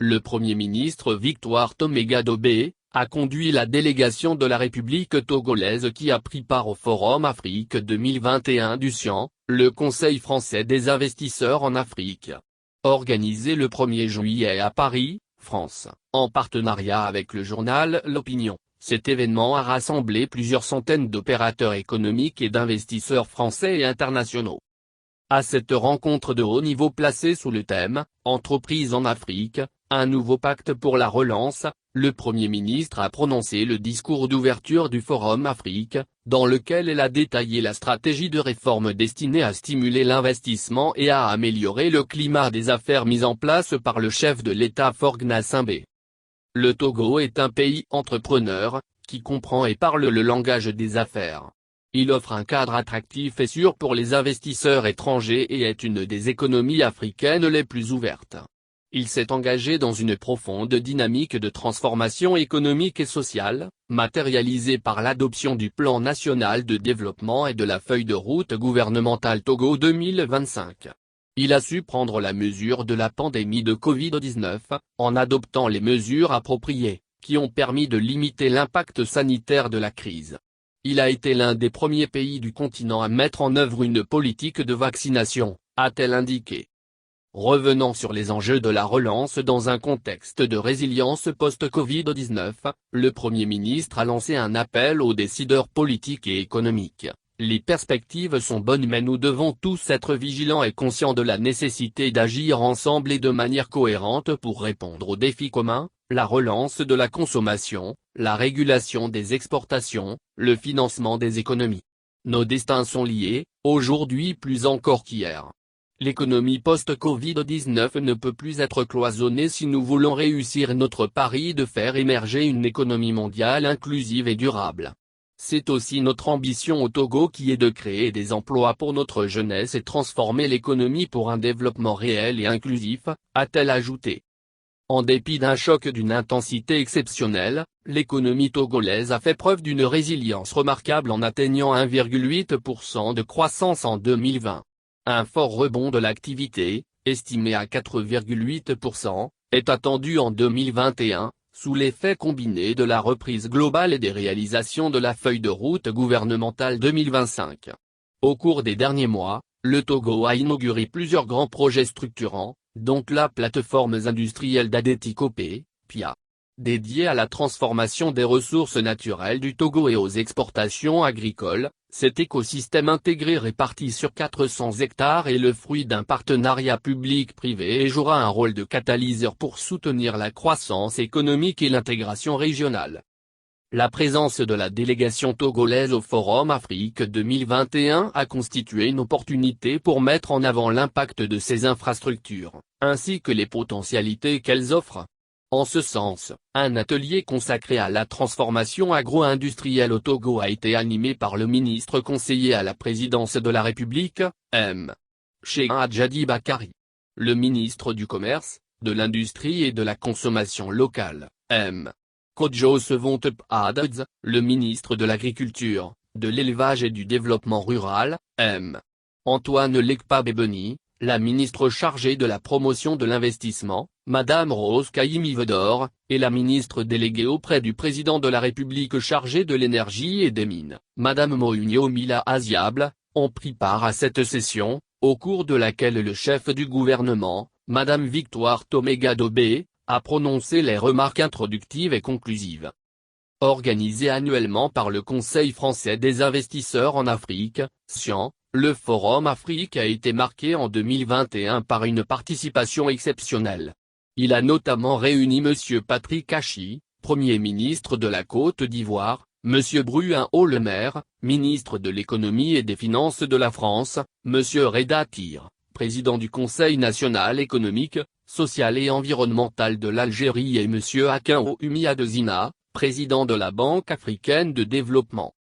le Premier ministre Victoire Tomé-Gadobé a conduit la délégation de la République togolaise qui a pris part au Forum Afrique 2021 du SIAN, le Conseil français des investisseurs en Afrique. Organisé le 1er juillet à Paris, France, en partenariat avec le journal L'Opinion, cet événement a rassemblé plusieurs centaines d'opérateurs économiques et d'investisseurs français et internationaux. À cette rencontre de haut niveau placée sous le thème « Entreprises en Afrique, un nouveau pacte pour la relance », le Premier ministre a prononcé le discours d'ouverture du Forum Afrique, dans lequel il a détaillé la stratégie de réforme destinée à stimuler l'investissement et à améliorer le climat des affaires mis en place par le chef de l'État Faure Gnassingbé. Le Togo est un pays entrepreneur, qui comprend et parle le langage des affaires. Il offre un cadre attractif et sûr pour les investisseurs étrangers et est une des économies africaines les plus ouvertes. Il s'est engagé dans une profonde dynamique de transformation économique et sociale, matérialisée par l'adoption du Plan national de développement et de la feuille de route gouvernementale Togo 2025. Il a su prendre la mesure de la pandémie de Covid-19, en adoptant les mesures appropriées, qui ont permis de limiter l'impact sanitaire de la crise. Il a été l'un des premiers pays du continent à mettre en œuvre une politique de vaccination, a-t-elle indiqué. Revenant sur les enjeux de la relance dans un contexte de résilience post-Covid-19, le Premier ministre a lancé un appel aux décideurs politiques et économiques. Les perspectives sont bonnes mais nous devons tous être vigilants et conscients de la nécessité d'agir ensemble et de manière cohérente pour répondre aux défis communs, la relance de la consommation, la régulation des exportations, le financement des économies. Nos destins sont liés, aujourd'hui plus encore qu'hier. L'économie post-Covid-19 ne peut plus être cloisonnée si nous voulons réussir notre pari de faire émerger une économie mondiale inclusive et durable. C'est aussi notre ambition au Togo qui est de créer des emplois pour notre jeunesse et transformer l'économie pour un développement réel et inclusif, a-t-elle ajouté. En dépit d'un choc d'une intensité exceptionnelle, l'économie togolaise a fait preuve d'une résilience remarquable en atteignant 1,8% de croissance en 2020. Un fort rebond de l'activité, estimé à 4,8%, est attendu en 2021, sous l'effet combiné de la reprise globale et des réalisations de la feuille de route gouvernementale 2025. Au cours des derniers mois, le Togo a inauguré plusieurs grands projets structurants, dont la plateforme industrielle d'Adétikopé, PIA. Dédiée à la transformation des ressources naturelles du Togo et aux exportations agricoles, cet écosystème intégré réparti sur 400 hectares est le fruit d'un partenariat public-privé et jouera un rôle de catalyseur pour soutenir la croissance économique et l'intégration régionale. La présence de la délégation togolaise au Forum Afrique 2021 a constitué une opportunité pour mettre en avant l'impact de ces infrastructures, ainsi que les potentialités qu'elles offrent. En ce sens, un atelier consacré à la transformation agro-industrielle au Togo a été animé par le ministre conseiller à la présidence de la République, M. Cheikh Adjadi Bakari. Le ministre du Commerce, de l'Industrie et de la Consommation locale, M. Kodjo Sevontep Adz, le ministre de l'Agriculture, de l'Élevage et du Développement rural, M. Antoine Lekpa Bebeni, la ministre chargée de la promotion de l'investissement, Madame Rose Kaimi Vedor, et la ministre déléguée auprès du président de la République chargée de l'énergie et des mines, Madame Mounio Mila Aziable, ont pris part à cette session, au cours de laquelle le chef du gouvernement, Madame Victoire Tomé-Gadobé, a prononcé les remarques introductives et conclusives. Organisé annuellement par le Conseil français des investisseurs en Afrique, SIAN, le Forum Afrique a été marqué en 2021 par une participation exceptionnelle. Il a notamment réuni M. Patrick Achi, Premier ministre de la Côte d'Ivoire, M. Bruin Haut-le-Maire, ministre de l'économie et des finances de la France, M. Reda Tir, président du Conseil national économique, social et environnemental de l'Algérie et M. Akin Oumi Adezina, président de la Banque africaine de développement.